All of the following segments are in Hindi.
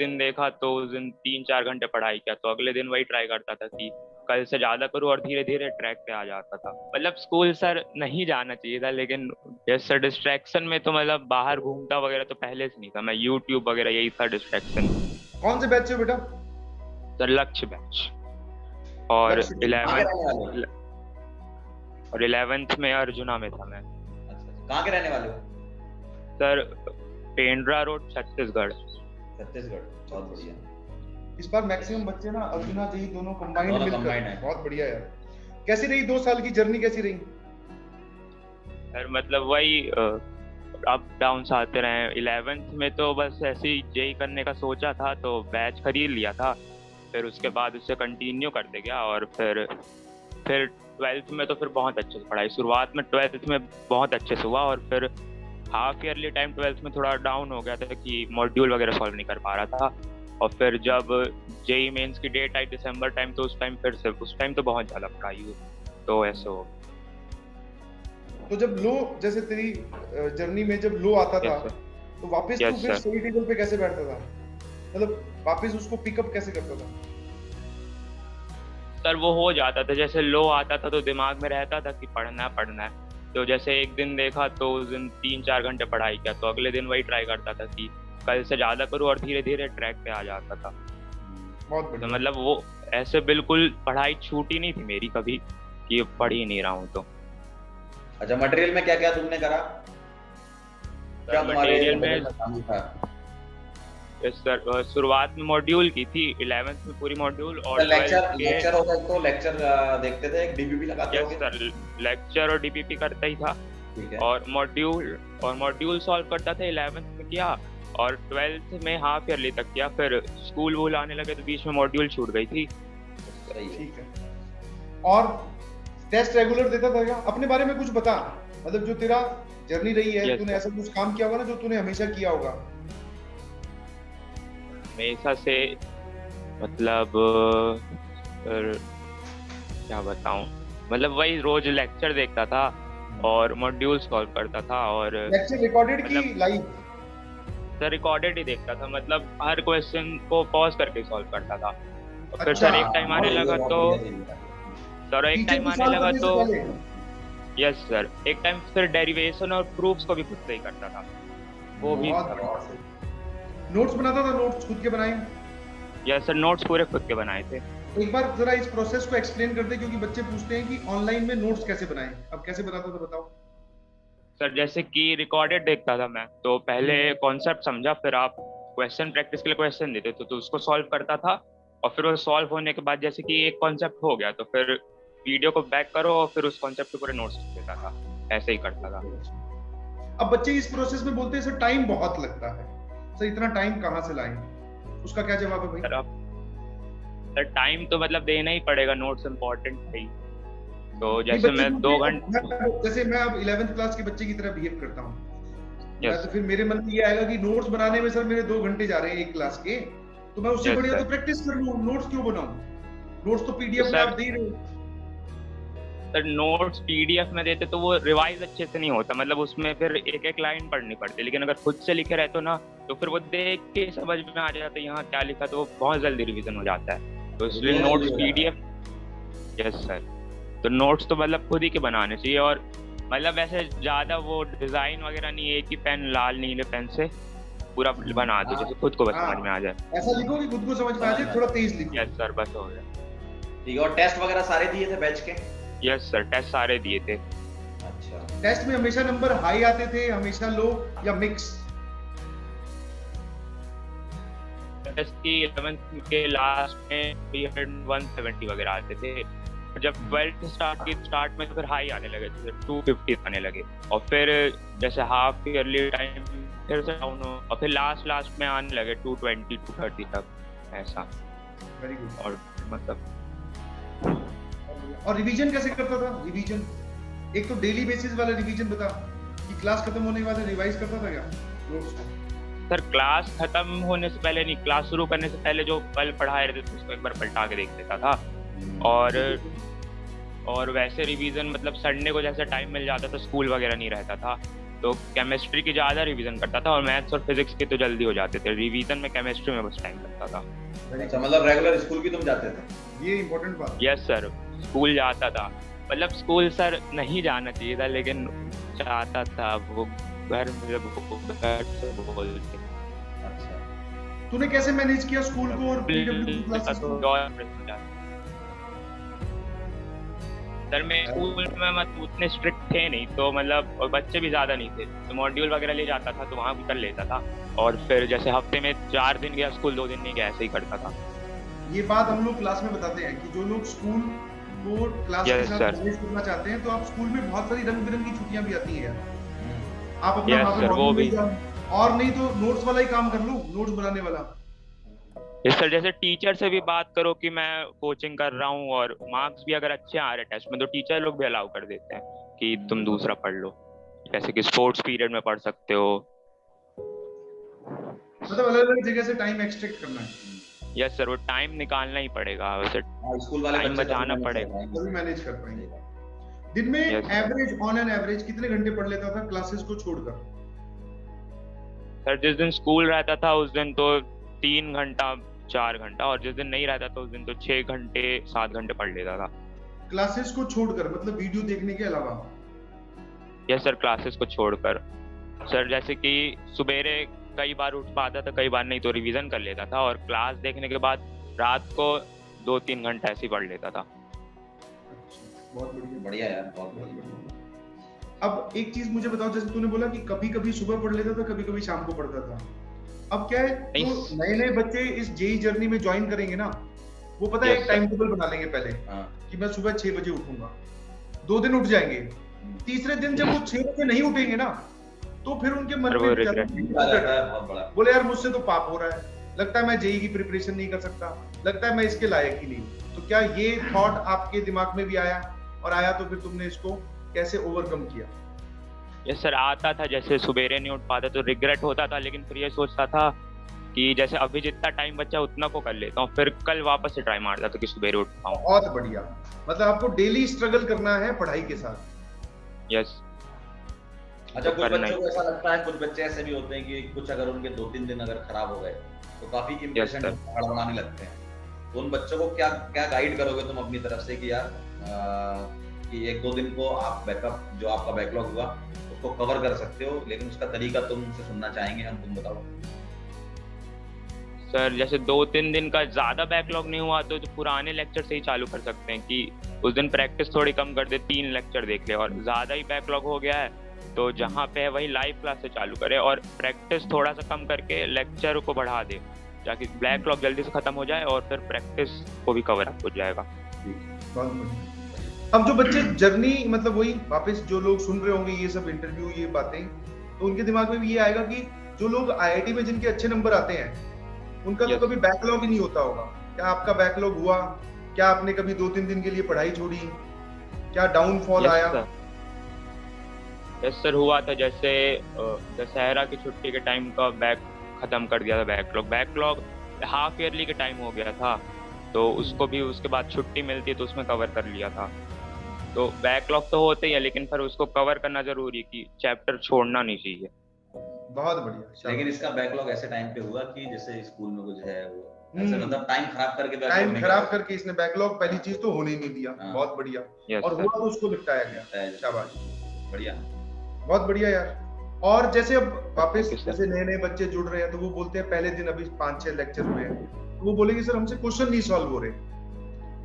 दिन देखा तो उस दिन 3-4 घंटे पढ़ाई किया, तो अगले दिन वही ट्राई करता था कि कल से ज्यादा करूँ, और धीरे धीरे ट्रैक पे आ जाता था। मतलब स्कूल सर नहीं जाना चाहिए था, लेकिन जैसे डिस्ट्रैक्शन में तो मतलब बाहर घूमता वगैरह तो पहले से नहीं था, मैं यूट्यूब वगैरह यही था डिस्ट्रैक्शन। कौन से बैच से बेटा? सर लक्ष्य बैच। और लक्ष्य कहाँ के रहने वाले हो? और 11th में अर्जुना में था मैं। अच्छा, कहाँ के रहने वाले हो? Sir Pendra Road, Chhattisgarh. छत्तीसगढ़, बहुत बढ़िया। इस बार मैक्सिमम बच्चे ना अर्जुना जेई दोनों कंबाइंड मिलकर है। बहुत बढ़िया यार। कैसी रही 2 साल की जर्नी, कैसी रही? सर मतलब वही अप डाउन आते रहे। 11th में तो बस ऐसे ही जेई करने का सोचा था, तो बैच खरीद लिया था, फिर उसके बाद उससे कंटिन्यू करते गया। और फिर 12th में तो फिर बहुत अच्छे से पढ़ाई, शुरुआत में 12th में बहुत अच्छे से हुआ, और फिर हाफ ईयरली टाइम 12th में थोड़ा डाउन हो गया था कि मॉड्यूल वगैरह सॉल्व नहीं कर पा रहा था। और फिर जब जेई मेंस की डेट आई दिसंबर टाइम, तो उस टाइम फिर से उस टाइम तो बहुत ज़्यादा पढ़ाई हुई, तो ऐसे हो। तो जब लो, जैसे तेरी जर्नी में जब लो आता था, तो वापस तू फिर स्टडी टेबल पे कैसे बैठता था? मतलब वापस उसको पिकअप कैसे करता था? सर वो हो जाता था, जैसे लो आता था तो दिमाग में रहता था कि पढ़ना है, तो जैसे एक दिन देखा तो उस दिन 3-4 घंटे पढ़ाई किया, तो अगले दिन वही ट्राई करता था कि कल से ज़्यादा करूँ, और धीरे धीरे ट्रैक पे आ जाता था। बहुत बढ़िया। तो मतलब वो ऐसे बिल्कुल पढ़ाई छूटी नहीं थी मेरी कभी कि पढ़ ही नहीं रहा हूँ। तो अच्छा, मटेरियल में क्या क्या तुमने करा? क्या मटेरियल में सर शुरुआत में मॉड्यूल की थी, 11th में पूरी मॉड्यूल, और लेक्चर होता है तो लेक्चर देखते थे, एक डीपीपी लगाते होंगे? सर लेक्चर और डीपीपी करता ही था। ठीक है। और मॉड्यूल सॉल्व करता था, 11th में किया, और 12th में हाफ ईयरली तक किया। फिर स्कूल वूल आने लगे तो बीच में मॉड्यूल छूट गई थी। ठीक है। और टेस्ट रेगुलर देता था क्या? अपने बारे में कुछ बता, मतलब जो तेरा जर्नी रही है, तूने ऐसा कुछ काम किया होगा ना जो तूने हमेशा किया होगा? हमेशा से मतलब क्या बताऊं, मतलब वही रोज लेक्चर देखता था और मॉड्यूल सॉल्व करता था। और लेक्चर रिकॉर्डेड की लाइव? सर रिकॉर्डेड ही देखता था, मतलब हर क्वेश्चन को पॉज करके सॉल्व करता था। और फिर अच्छा, सर एक टाइम आने लगा तो यस सर, एक टाइम फिर डेरिवेशन और प्रूफ्स को भी खुद से ही करता था, वो भी। नोट्स बनाता था? नोट्स खुद के बनाए? यस सर, नोट्स पूरे खुद के बनाए थे। एक बार जरा इस प्रोसेस को एक्सप्लेन कर दे, क्योंकि बच्चे पूछते हैं कि ऑनलाइन में नोट्स कैसे बनाएं। अब कैसे बनाता था बताओ। सर जैसे कि रिकॉर्डेड देखता था मैं, तो पहले कॉन्सेप्ट समझा, फिर आप क्वेश्चन प्रैक्टिस के लिए क्वेश्चन देते तो उसको सॉल्व करता था। और फिर वो सॉल्व होने के बाद जैसे कि एक कॉन्सेप्ट हो गया, तो फिर वीडियो को बैक करो और फिर उस कॉन्सेप्ट के पूरे नोट्स देता था, ऐसे ही करता था। अब बच्चे इस प्रोसेस में बोलते हैं सर टाइम बहुत लगता है, सर इतना टाइम कहाँ से लाएं? उसका क्या जवाब है भाई? सर टाइम तो मतलब देना ही पड़ेगा, नोट्स इम्पोर्टेंट है। तो जैसे मैं 2 घंटे, जैसे मैं अब 11th क्लास के बच्चे की तरह बिहेव करता हूँ, तो फिर मेरे मन में ये आएगा कि नोट्स बनाने में सर मेरे 2 घंटे जा रहे हैं एक क्लास के, तो मैं उससे बढ़िया तो प्रैक्टिस कर लूं, नोट्स क्यों बनाऊं? नोट्स तो पीडीएफ में आप दे रहे हो। सर नोट्स पीडीएफ में देते तो वो रिवाइज अच्छे से नहीं होता, मतलब उसमें फिर एक एक लाइन पढ़नी पड़ती, लेकिन अगर खुद से लिखे रहते हो ना, तो फिर वो देख के समझ में आ जाता है यहाँ क्या लिखा, तो वो बहुत जल्दी रिवीजन हो जाता है। तो इसलिए नोट्स पीडीएफ, यस सर, तो नोट्स तो मतलब खुद ही के बनाने चाहिए। और मतलब वैसे ज्यादा वो डिजाइन वगैरह नहीं, एक ही पेन लाल नीले पेन से पूरा बना दो, जैसे खुद को बस समझ में आ जाए। ऐसा लिखो कि खुद को समझ में आ जाए, थोड़ा तेज लिखो। यस सर, बस हो गया। ठीक है। और टेस्ट वगैरह सारे दिए थे बैच के? यस सर, टेस्ट सारे दिए थे। अच्छा, टेस्ट में हमेशा नंबर हाई आते थे, हमेशा लो, या मिक्स? टेस्ट की 11th के लास्ट में 170 वगैरह आते थे। जब 12th स्टार्ट में तो फिर हाई आने लगे थे, 250 आने लगे। और फिर जैसे हाफ ईयरली टाइम फिर से डाउन हो, और फिर लास्ट में आने लगे 220 230 तक, ऐसा। Very good. और मतलब और रिवीजन कैसे करता था? रिवीजन एक तो डेली बेसिस वाला रिवीजन बता, कि क्लास खत्म होने के बाद रिवाइज करता था क्या नोट्स को? सर क्लास खत्म होने से पहले नहीं, क्लास शुरू करने से पहले जो कल पढ़ाए रहे थे उसको एक बार पलटा के देख लेता था। और वैसे रिवीजन मतलब संडे को जैसे टाइम मिल जाता था, स्कूल वगैरह नहीं रहता था, तो केमिस्ट्री की ज़्यादा रिवीजन करता था और मैथ्स और फिजिक्स के तो जल्दी हो जाते थे। रिवीजन में केमिस्ट्री में बस टाइम लगता था। अच्छा, मतलब रेगुलर स्कूल भी तुम जाते थे? ये इम्पोर्टेंट बात। यस सर, स्कूल जाता था। मतलब स्कूल सर नहीं जाना चाहिए था, लेकिन चाहता था, वो घर से बोलते। अच्छा, तूने कैसे मैनेज किया स्कूल को और पीडब्ल्यू क्लासेस को? सर मैं स्कूल में मतलब उतने स्ट्रिक्ट थे नहीं, तो मतलब और बच्चे भी ज़्यादा नहीं थे, तो मॉड्यूल वगैरह ले जाता था तो वहाँ भी कर लेता था। और फिर जैसे हफ्ते में 4 दिन गया स्कूल, 2 दिन नहीं गया, ऐसे ही करता था। ये बात हम लोग क्लास में बताते हैं कि जो लोग स्कूल को क्लास के साथ मैनेज करना चाहते हैं, तो आप स्कूल में बहुत सारी रंग बिरंगी छुट्टियां भी आती हैं, आप अपना वहाँ पे मॉड्यूल ले जाओ, और नहीं तो नोट्स वाला ही काम कर लो, नोट्स बनाने वाला। इस सर जैसे टीचर से भी बात करो कि मैं कोचिंग कर रहा हूँ और मार्क्स भी अगर अच्छे आ रहे टेस्ट में, तो टीचर लोग भी अलाउ कर देते हैं कि तुम दूसरा पढ़ लो, जैसे कि स्पोर्ट्स पीरियड में पढ़ सकते हो। मतलब अलग अलग जगह से टाइम एक्सट्रैक्ट करना है। यस सर, वो टाइम निकालना ही पड़ेगा, वैसे स्कूल वाले टाइम बचाना पड़ेगा, तभी मैनेज कर पाएंगे। दिन में एवरेज ऑन एन एवरेज कितने घंटे पढ़ लेता था क्लासेस को छोड़कर? सर जिस दिन स्कूल रहता था उस दिन तो 3 घंटा 4 घंटा, और जिस दिन नहीं रहता था उस दिन तो 6 घंटे 7 घंटे पढ़ लेता था। क्लासेस को छोड़कर मतलब वीडियो देखने के अलावा? यस सर, क्लासेस को छोड़कर। सर जैसे कि सुबेरे कई बार उठ पाता था, कई बार नहीं, तो रिवीजन कर लेता था, और क्लास देखने के बाद रात को 2-3 घंटा ऐसे ही पढ़ लेता था। बहुत बढ़िया, बढ़िया यार, बहुत बढ़िया। अब एक चीज मुझे बताओ, जैसे तूने बोला कि कभी कभी सुबह पढ़ लेता था, कभी कभी शाम को पढ़ता था, अब क्या है, जो नए नए बच्चे इस जेई जर्नी में ज्वाइन करेंगे ना, वो पता है एक टाइम टेबल बना लेंगे पहले कि मैं सुबह 6 बजे उठूंगा, 2 दिन उठ जाएंगे, तीसरे दिन जब वो 6 बजे नहीं उठेंगे ना, तो फिर उनके मन में बोले यार मुझसे तो पाप हो रहा है, लगता है मैं जेई की प्रिपरेशन नहीं कर सकता, लगता है मैं इसके लायक ही नहीं। तो क्या ये थॉट आपके दिमाग में भी आया, और आया तो फिर तुमने इसको कैसे ओवरकम किया? यस सर, आता था, जैसे सुबेरे नहीं उठ पाता तो रिग्रेट होता था, लेकिन फिर ये सोचता था कि जैसे अभी जितना टाइम बचा उतना को कर लेता हूँ, फिर कल वापस से ट्राई मारता था कि सुबेरे उठ पाऊँ। बहुत बढ़िया, मतलब आपको डेली स्ट्रगल करना है पढ़ाई के साथ। यस। अच्छा, कुछ बच्चों को ऐसा लगता है, कुछ बच्चे ऐसे भी होते हैं कि कुछ अगर उनके 2-3 दिन अगर खराब हो गए तो काफी इंप्रेशन हड़बड़ाने लगते हैं, तो उन बच्चों को क्या क्या गाइड करोगे तुम अपनी तरफ से कि यार कि 1-2 दिन को आप बैकअप, जो आपका बैकलॉग हुआ उसको कवर कर सकते हो, लेकिन उसका तरीका तुम उनसे सुनना चाहेंगे हम, तुम बताओ। सर जैसे 2-3 दिन का ज्यादा बैकलॉग नहीं हुआ तो पुराने लेक्चर से ही चालू कर सकते हैं कि उस दिन प्रैक्टिस थोड़ी कम कर दे, 3 लेक्चर देख ले, और ज्यादा ही बैकलॉग हो गया है तो जहाँ पे है वही लाइव क्लास से चालू करे, और प्रैक्टिस थोड़ा सा कम करके लेक्चर को बढ़ा दे, ताकि बैकलॉग जल्दी से खत्म हो जाए और फिर प्रैक्टिस को भी कवर अप हो जाएगा। अब जो बच्चे जर्नी, मतलब वही वापस जो लोग सुन रहे होंगे ये सब इंटरव्यू, ये बातें, तो उनके दिमाग में भी ये आएगा कि जो लोग आईआईटी में जिनके अच्छे नंबर आते हैं उनका तो कभी बैकलॉग ही नहीं होता होगा। क्या आपका बैकलॉग हुआ? क्या आपने कभी 2-3 दिन के लिए पढ़ाई छोड़ी? क्या डाउनफॉल आया? यस सर, हुआ था, जैसे दशहरा की छुट्टी के टाइम का बैक खत्म कर दिया था, बैकलॉग हाफ ईयरली के टाइम हो गया था, तो उसको भी उसके बाद छुट्टी मिलती है तो उसमें कवर कर लिया था। तो बैकलॉग तो होते ही है, लेकिन फिर उसको कवर करना जरूरी है कि चैप्टर छोड़ना नहीं चाहिए। बहुत बढ़िया। लेकिन इसका बैकलॉग ऐसे टाइम पे हुआ कि जैसे स्कूल में कुछ है वो ऐसे, मतलब टाइम खराब करके इसने बैकलॉग पहली चीज तो होने ही नहीं दिया। बहुत बढ़िया। और हुआ तो उसको निपटाया गया। शाबाश, बढ़िया, बहुत बढ़िया यार। और जैसे अब वापस जैसे नए नए बच्चे जुड़ रहे हैं तो वो बोलते हैं पहले दिन अभी 5-6 लेक्चर हुए हैं तो वो बोलेंगे सर हमसे क्वेश्चन नहीं सॉल्व हो रहे,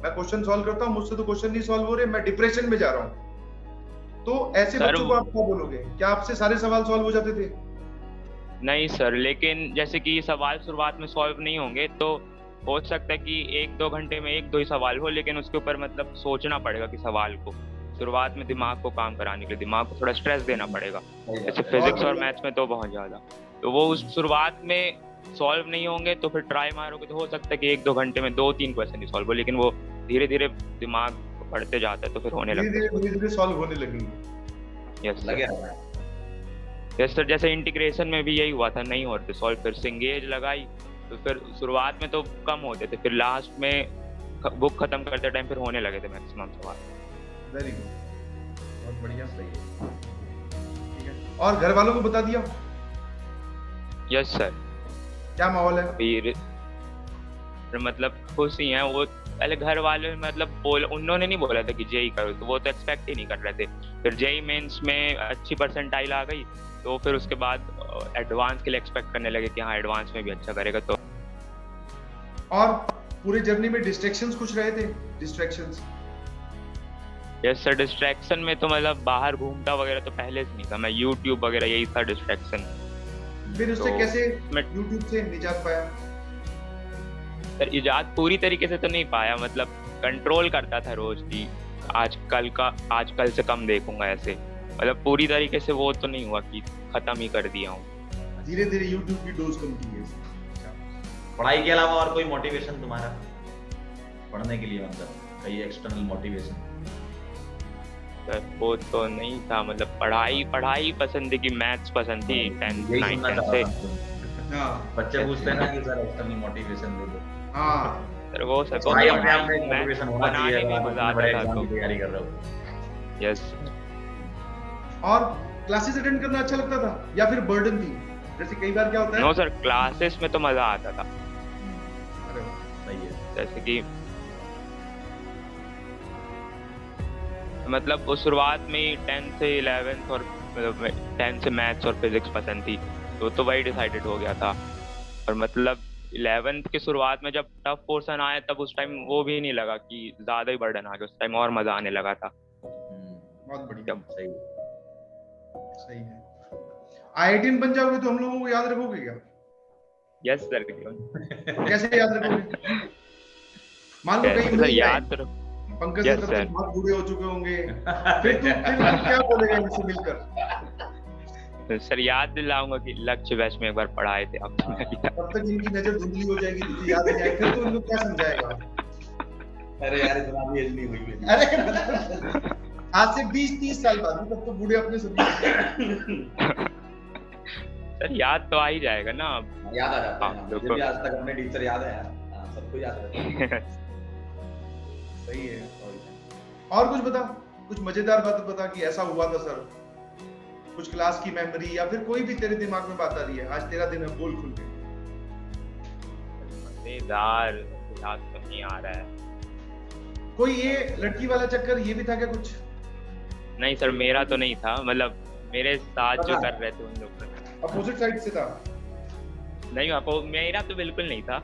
मैं क्वेश्चन सॉल्व करता हूँ मुझसे तो क्वेश्चन नहीं सॉल्व हो रहे, मैं डिप्रेशन में जा रहा हूँ। तो ऐसे बच्चों को आप क्या बोलोगे? क्या आपसे सारे सवाल सॉल्व हो जाते थे? नहीं सर, लेकिन जैसे कि सवाल शुरुआत में सॉल्व नहीं होंगे तो हो सकता है कि 1-2 घंटे में 1-2 ही सवाल हो, लेकिन उसके ऊपर मतलब सोचना पड़ेगा कि सवाल को शुरुआत में दिमाग को काम कराने के लिए दिमाग को थोड़ा स्ट्रेस देना पड़ेगा, जैसे फिजिक्स और मैथ्स में तो बहुत ज्यादा। तो वो उस शुरुआत में सॉल्व नहीं होंगे तो फिर ट्राई मारोगे तो हो सकता है कि 1-2 घंटे में 2-3 क्वेश्चन ही सॉल्व हो, लेकिन वो धीरे धीरे दिमाग बढ़ते जाता है तो फिर होने लगता है, धीरे सॉल्व होने लगेंगे। यस सर, जैसे इंटीग्रेशन में भी यही हुआ था, नहीं होते सॉल्व, फिर सिंगेज लगाई तो फिर शुरुआत में तो कम होते थे, फिर लास्ट में बुक खत्म करते टाइम फिर होने लगे थे मैक्सिमम सवाल। वेरी गुड, बहुत बढ़िया, सही है, ठीक है। और घर वालों को बता दिया? Yes sir. क्या माहौल है? फिर मतलब खुश ही हैं वो। पहले घर वाले मतलब उन्होंने नहीं बोला था कि जेई करो, तो वो तो एक्सपेक्ट ही नहीं कर रहे थे। फिर जेई मेंस में अच्छी परसेंटाइल आ गई, तो फिर उसके बाद एडवांस के लिए एक्सपेक्ट करने लगे कि हाँ एडवांस में भी अच्छा करेगा। तो और पूरे जर्नी में डिस्ट्रैक्शंस कुछ रहे थे? डिस्ट्रैक्शंस? यस सर, डिस्ट्रैक्शन में तो मतलब बाहर घूमता वगैरह तो पहले से नहीं था मैं, यूट्यूब वगैरह यही था डिस्ट्रैक्शन। फिर उससे तो कैसे मैं यूट्यूब से निजात पाया? सर इजाद पूरी तरीके से तो नहीं पाया, मतलब कंट्रोल करता था रोज की आज कल से कम देखूंगा ऐसे, मतलब पूरी तरीके से वो तो नहीं हुआ कि खत्म ही कर दिया हूँ। धीरे धीरे यूट्यूब की डोज कम की है। पढ़ाई के अलावा और कोई मोटिवेशन तुम्हारा पढ़ने के लिए, मतलब कहीं एक्सटर्नल मोटिवेशन? सर वो तो नहीं था, मतलब पढ़ाई पसंद थी कि मैथ्स पसंद थी 10th 9th से। हाँ बच्चे पूछते हैं ना कि सर एक्सटर्नल मोटिवेशन दे दो। हाँ सर वो सब पढ़ाई अपने आप में मोटिवेशन होना चाहिए, में अगर मजा आप बड़े आता था एग्जाम तो। की तैयारी कर रहे हो। यस। और क्लासेस अटेंड करना अच्छा लगता था या फिर बर्डन थी? जैसे कई बार क्या होता है। नो सर, क्लासेस में तो मजा आता था। अरे वाह, सही है। जैसे कि मतलब वो शुरुआत में ही 10th से 11th और मतलब 10th से मैथ्स और फिजिक्स पसंद थी, तो वही डिसाइडेड हो गया था। और मतलब 11th की शुरुआत में जब टफ पोर्शन आया तब उस टाइम वो भी नहीं लगा कि ज्यादा ही बर्डन आ गया, उस टाइम और मजा आने लगा था। बहुत बढ़िया, जब सही सही है। आईआईटीएन बन जाओगे तो हम लोगों को याद रखोगे क्या? Yes sir. कैसे याद रखोगे? मान लो कहीं सर याद तो पंकज से तब तक बहुत बूढ़े हो चुके होंगे, फिर तू क्या बोलेगा इनसे मिलकर? सर याद दिलाऊंगा कि लक्ष्य वैश में एक बार पढ़ाए थे आप। तब तक इनकी नजर धुंधली हो जाएगी, तुझे याद नहीं आएगा, फिर तो उनको क्या समझाएगा? अरे यार इतना भी एज नहीं हुई मेरी। अरे आज से 20-30 साल बाद तब तो बूढ़े अपने सभी। सर याद तो आ ही जाएगा ना। याद आ जाता है, मुझे भी आज तक अपने टीचर याद है यार, सबको याद रहता है। सही है। और कुछ बता, कुछ मजेदार बात बता कि ऐसा हुआ था सर, कुछ क्लास की मेमोरी या फिर कोई भी तेरे दिमाग में बात आ रही है, आज तेरा दिन है, बोल खुल के। मजेदार याद तो नहीं आ रहा है। कोई ये लड़की वाला चक्कर ये भी था क्या कुछ? नहीं सर, मेरा तो नहीं था, मतलब मेरे साथ जो कर रहे थे उन लोग अपोजिट साइड से था। नहीं आपको, मेरा तो बिल्कुल नहीं था,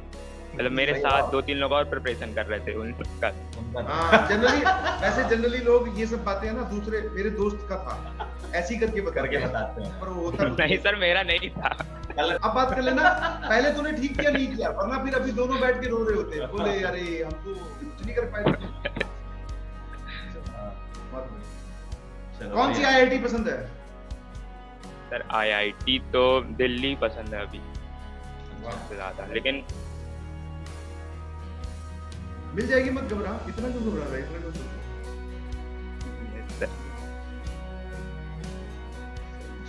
मतलब मेरे साथ 2-3 लोग और प्रिपरेशन कर रहे थे उनका। हाँ जनरली, वैसे जनरली लोग ये सब बातें है ना, दूसरे मेरे दोस्त का था ऐसी करके बताते हैं, पर वो होता नहीं सर मेरा नहीं था। अब बात कर लेना, पहले तूने ठीक किया नहीं किया, वरना फिर अभी दोनों बैठ के रो रहे होते हैं, बोले अरे हम तो कुछ नहीं कर पाए। कौन सी आईआईटी पसंद है? सर आईआईटी तो दिल्ली पसंद है अभी सबसे ज्यादा, लेकिन मिल जाएगी, मत घबरा, इतना क्यों घबरा रहा है, इतना क्यों?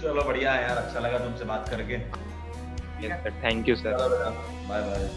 चलो बढ़िया है यार, अच्छा लगा तुमसे बात करके। Thank you sir. Bye bye.